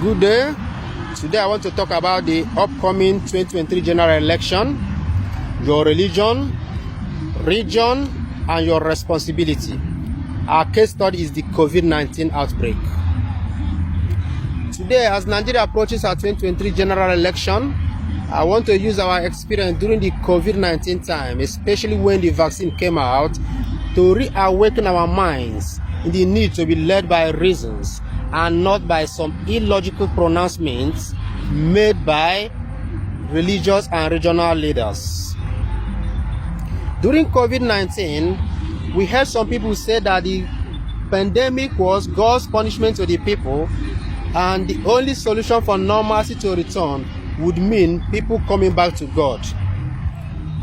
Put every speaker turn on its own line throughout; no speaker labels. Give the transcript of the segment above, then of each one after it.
Good day. Today I want to talk about the upcoming 2023 general election, your religion, region, and your responsibility. Our case study is the COVID-19 outbreak. Today, as Nigeria approaches our 2023 general election, I want to use our experience during the COVID-19 time, especially when the vaccine came out, to reawaken our minds in the need to be led by reasons and not by some illogical pronouncements made by religious and regional leaders. During COVID-19, we heard some people say that the pandemic was God's punishment to the people, and the only solution for normalcy to return would mean people coming back to God.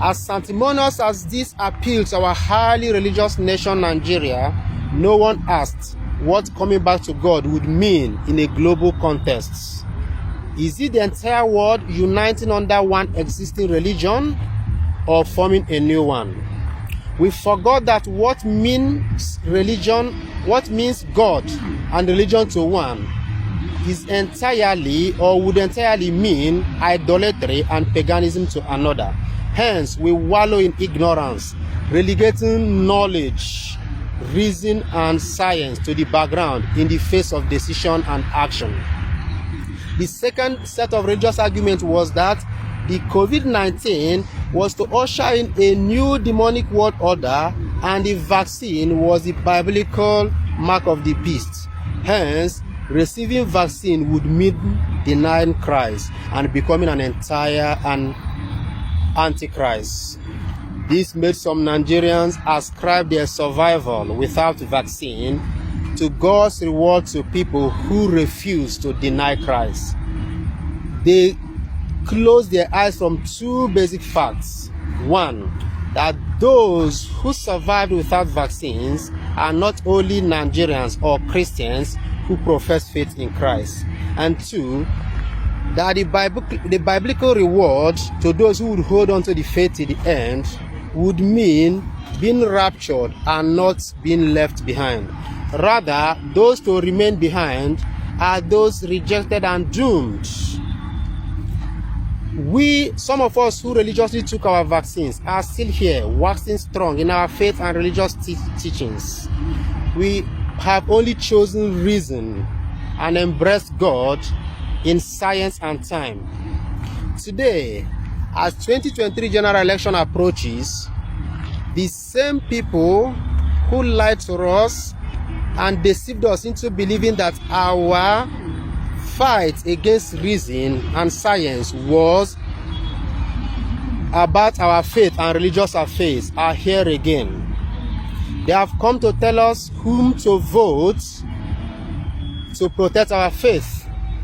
As sanctimonious as this appeals to our highly religious nation Nigeria, no one asked what coming back to God would mean in a global context. Is it the entire world uniting under one existing religion or forming a new one? We forgot that what means God and religion to one is entirely or would entirely mean idolatry and paganism to another. Hence, we wallow in ignorance, relegating knowledge, reason, and science to the background in the face of decision and action. The second set of religious arguments was that the COVID-19 was to usher in a new demonic world order, and the vaccine was the biblical mark of the beast. Hence, receiving vaccine would mean denying Christ and becoming an entire antichrist. This made some Nigerians ascribe their survival without vaccine to God's reward to people who refuse to deny Christ. They closed their eyes from two basic facts. One, that those who survived without vaccines are not only Nigerians or Christians who profess faith in Christ. And two, that the biblical reward to those who would hold on to the faith to the end would mean being raptured and not being left behind. Rather, those to remain behind are those rejected and doomed. Some of us who religiously took our vaccines are still here, waxing strong in our faith and religious teachings. We have only chosen reason and embraced God in science and time. Today, as 2023 general election approaches, the same people who lied to us and deceived us into believing that our fight against reason and science was about our faith and religious affairs are here again. They have come to tell us whom to vote to protect our faith.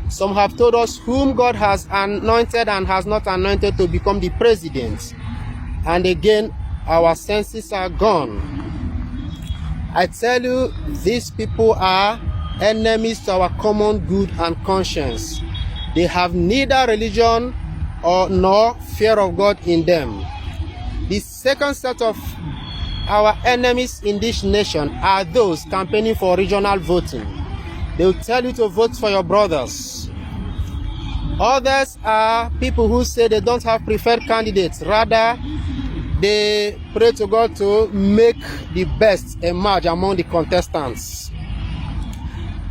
Some have told us whom God has anointed and has not anointed to become the president. And again, our senses are gone. I tell you, these people are enemies to our common good and conscience. They have neither religion nor fear of God in them. The second set of our enemies in this nation are those campaigning for regional voting. They will tell you to vote for your brothers. Others are people who say they don't have preferred candidates. Rather, they pray to God to make the best emerge among the contestants.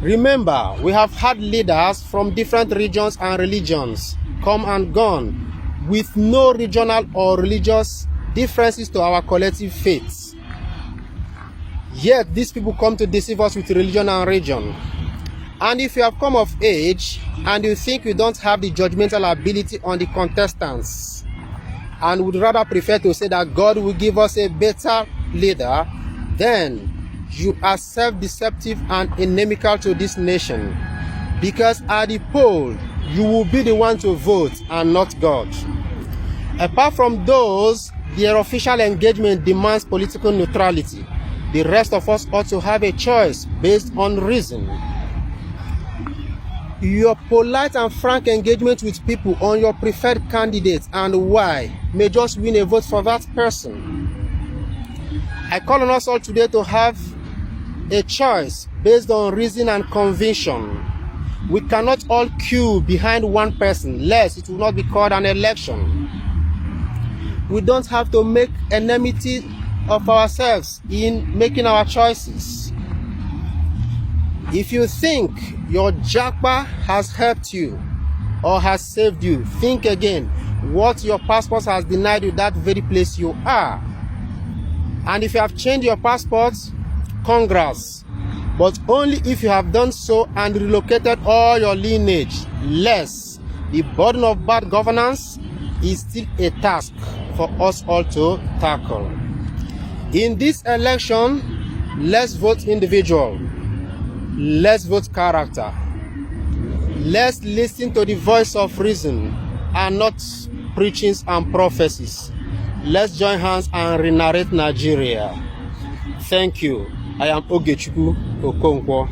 Remember, we have had leaders from different regions and religions come and gone with no regional or religious differences to our collective faiths. Yet these people come to deceive us with religion and region. And if you have come of age and you think you don't have the judgmental ability on the contestants and would rather prefer to say that God will give us a better leader, then you are self-deceptive and inimical to this nation. Because at the poll, you will be the one to vote and not God. Apart from those, their official engagement demands political neutrality. The rest of us ought to have a choice based on reason. Your polite and frank engagement with people on your preferred candidate and why may just win a vote for that person. I call on us all today to have a choice based on reason and conviction. We cannot all queue behind one person, lest it will not be called an election. We don't have to make enmity of ourselves in making our choices. If you think your japa has helped you or has saved you, think again what your passport has denied you that very place you are. And if you have changed your passport, congrats. But only if you have done so and relocated all your lineage, lest the burden of bad governance is still a task for us all to tackle. In this election, let's vote individual. Let's vote character. Let's listen to the voice of reason and not preachings and prophecies. Let's join hands and re-narrate Nigeria. Thank you. I am Ogechukwu Okonkwo.